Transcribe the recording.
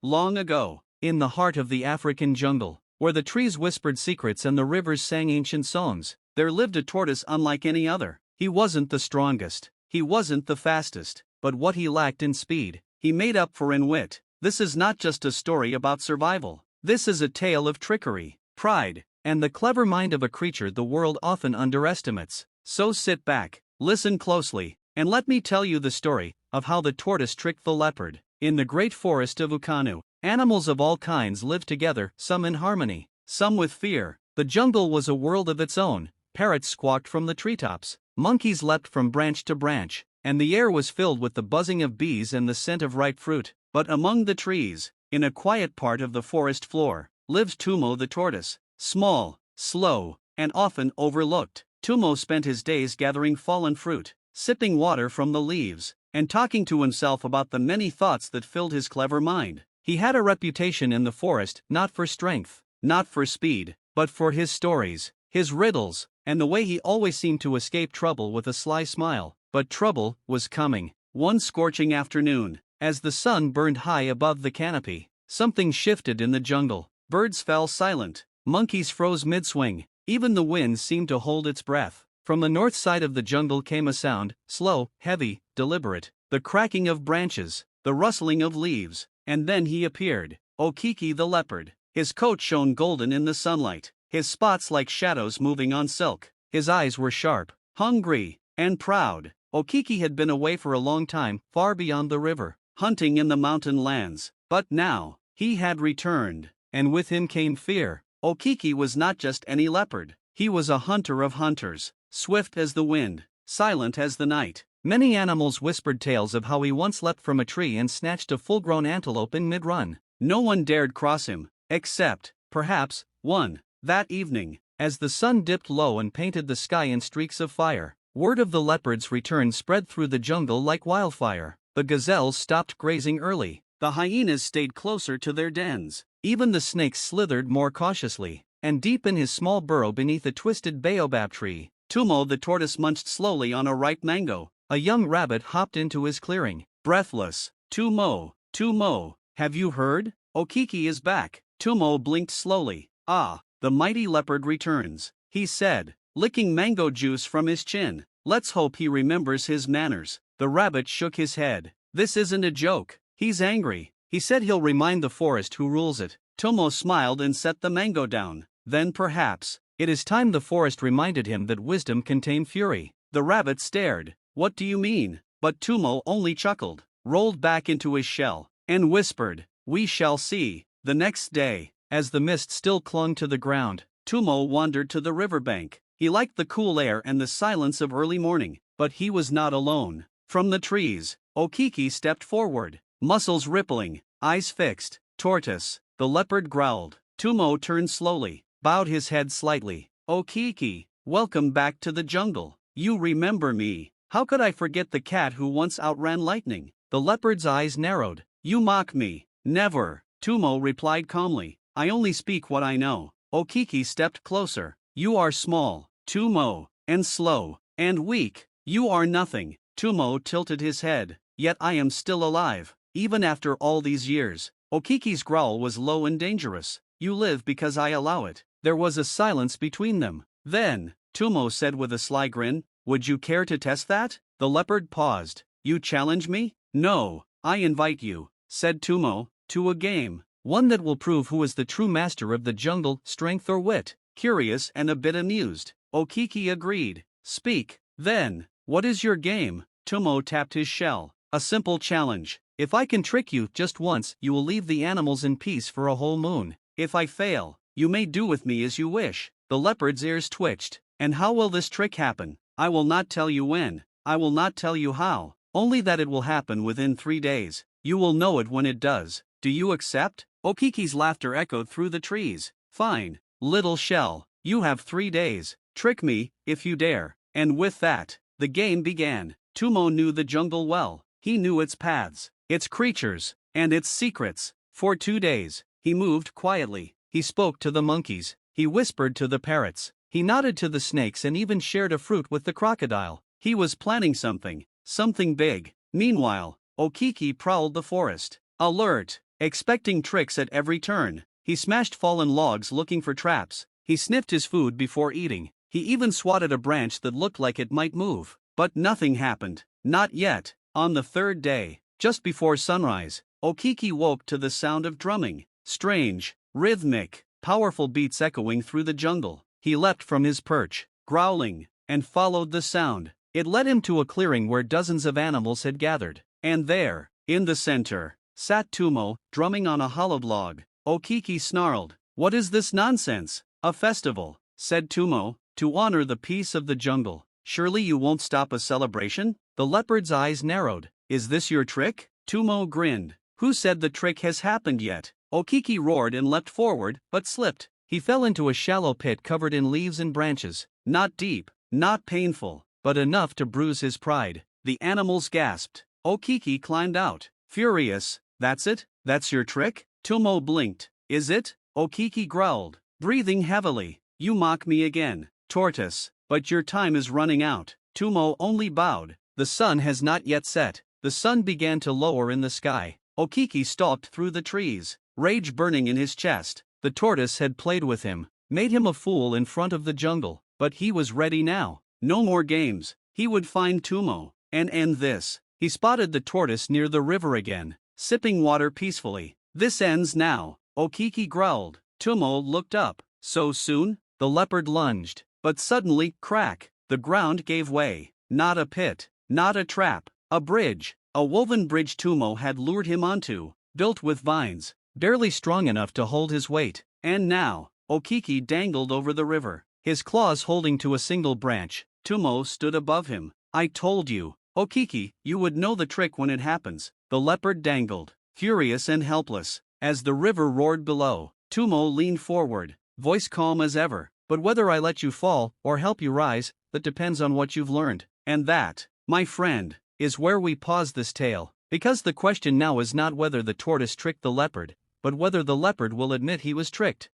long ago, in the heart of the African jungle, where the trees whispered secrets and the rivers sang ancient songs, there lived a tortoise unlike any other. He wasn't the strongest, he wasn't the fastest, but what he lacked in speed, he made up for in wit. This is not just a story about survival. This is a tale of trickery, pride, and the clever mind of a creature the world often underestimates. So sit back, listen closely, and let me tell you the story of how the tortoise tricked the leopard. In the great forest of Ukanu, animals of all kinds lived together, some in harmony, some with fear. The jungle was a world of its own. Parrots squawked from the treetops, monkeys leapt from branch to branch, and the air was filled with the buzzing of bees and the scent of ripe fruit. But among the trees, in a quiet part of the forest floor, lived Tumo the tortoise, small, slow, and often overlooked. Tumo spent his days gathering fallen fruit, sipping water from the leaves, and talking to himself about the many thoughts that filled his clever mind. He had a reputation in the forest not for strength, not for speed, but for his stories, his riddles, and the way he always seemed to escape trouble with a sly smile. But trouble was coming. One scorching afternoon, as the sun burned high above the canopy, something shifted in the jungle. Birds fell silent, monkeys froze mid-swing, even the wind seemed to hold its breath. From the north side of the jungle came a sound, slow, heavy, deliberate, the cracking of branches, the rustling of leaves, and then he appeared, Okiki the leopard. His coat shone golden in the sunlight, his spots like shadows moving on silk. His eyes were sharp, hungry, and proud. Okiki had been away for a long time, far beyond the river, hunting in the mountain lands, but now, he had returned, and with him came fear. Okiki was not just any leopard, he was a hunter of hunters, swift as the wind, silent as the night. Many animals whispered tales of how he once leapt from a tree and snatched a full-grown antelope in mid-run. No one dared cross him, except, perhaps, one. That evening, as the sun dipped low and painted the sky in streaks of fire, word of the leopard's return spread through the jungle like wildfire. The gazelles stopped grazing early, the hyenas stayed closer to their dens, even the snakes slithered more cautiously, and deep in his small burrow beneath a twisted baobab tree, Tumo the tortoise munched slowly on a ripe mango. A young rabbit hopped into his clearing, breathless. Tumo, Tumo, have you heard? Okiki is back. Tumo blinked slowly. Ah, the mighty leopard returns, he said, licking mango juice from his chin. Let's hope he remembers his manners. The rabbit shook his head. This isn't a joke. He's angry. He said he'll remind the forest who rules it. Tumo smiled and set the mango down. Then perhaps, it is time the forest reminded him that wisdom can tame fury. The rabbit stared. What do you mean? But Tumo only chuckled, rolled back into his shell, and whispered, we shall see. The next day, as the mist still clung to the ground, Tumo wandered to the riverbank. He liked the cool air and the silence of early morning, but he was not alone. From the trees, Okiki stepped forward, muscles rippling, eyes fixed. Tortoise, the leopard growled. Tumo turned slowly, bowed his head slightly. Okiki, welcome back to the jungle. You remember me. How could I forget the cat who once outran lightning? The leopard's eyes narrowed. You mock me. Never, Tumo replied calmly. I only speak what I know. Okiki stepped closer. You are small, Tumo, and slow, and weak. You are nothing. Tumo tilted his head. Yet I am still alive, even after all these years. Okiki's growl was low and dangerous. You live because I allow it. There was a silence between them. Then, Tumo said with a sly grin, would you care to test that? The leopard paused. You challenge me? No, I invite you, said Tumo, to a game. One that will prove who is the true master of the jungle, strength or wit. Curious and a bit amused, Okiki agreed. Speak, then. What is your game? Tumo tapped his shell. A simple challenge. If I can trick you just once, you will leave the animals in peace for a whole moon. If I fail, you may do with me as you wish. The leopard's ears twitched. And how will this trick happen? I will not tell you when. I will not tell you how. Only that it will happen within 3 days. You will know it when it does. Do you accept? Okiki's laughter echoed through the trees. Fine, little shell. You have 3 days. Trick me, if you dare. And with that, the game began. Tumo knew the jungle well. He knew its paths, its creatures, and its secrets. For 2 days, he moved quietly. He spoke to the monkeys. He whispered to the parrots. He nodded to the snakes and even shared a fruit with the crocodile. He was planning something big. Meanwhile, Okiki prowled the forest, alert, expecting tricks at every turn. He smashed fallen logs looking for traps. He sniffed his food before eating. He even swatted a branch that looked like it might move. But nothing happened. Not yet. On the third day, just before sunrise, Okiki woke to the sound of drumming. Strange, rhythmic, powerful beats echoing through the jungle. He leapt from his perch, growling, and followed the sound. It led him to a clearing where dozens of animals had gathered. And there, in the center, sat Tumo, drumming on a hollowed log. Okiki snarled, "What is this nonsense?" "A festival," said Tumo, "to honor the peace of the jungle. Surely you won't stop a celebration?" The leopard's eyes narrowed. "Is this your trick?" Tumo grinned. "Who said the trick has happened yet?" Okiki roared and leapt forward, but slipped. He fell into a shallow pit covered in leaves and branches. Not deep, not painful, but enough to bruise his pride. The animals gasped. Okiki climbed out, furious. "That's it? That's your trick?" Tumo blinked. "Is it?" Okiki growled, breathing heavily. "You mock me again, Tortoise, but your time is running out." Tumo only bowed. The sun has not yet set. The sun began to lower in the sky. Okiki stalked through the trees, rage burning in his chest. The tortoise had played with him, made him a fool in front of the jungle, but he was ready now. No more games. He would find Tumo and end this. He spotted the tortoise near the river again, sipping water peacefully. "This ends now," Okiki growled. Tumo looked up. "So soon?" The leopard lunged, but suddenly, crack, the ground gave way. Not a pit, not a trap, a bridge, a woven bridge Tumo had lured him onto, built with vines, barely strong enough to hold his weight. And now, Okiki dangled over the river, his claws holding to a single branch. Tumo stood above him. "I told you, Okiki, you would know the trick when it happens." The leopard dangled, furious and helpless. As the river roared below, Tumo leaned forward, voice calm as ever. "But whether I let you fall or help you rise, that depends on what you've learned. And that, my friend, is where we pause this tale. Because the question now is not whether the tortoise tricked the leopard, but whether the leopard will admit he was tricked."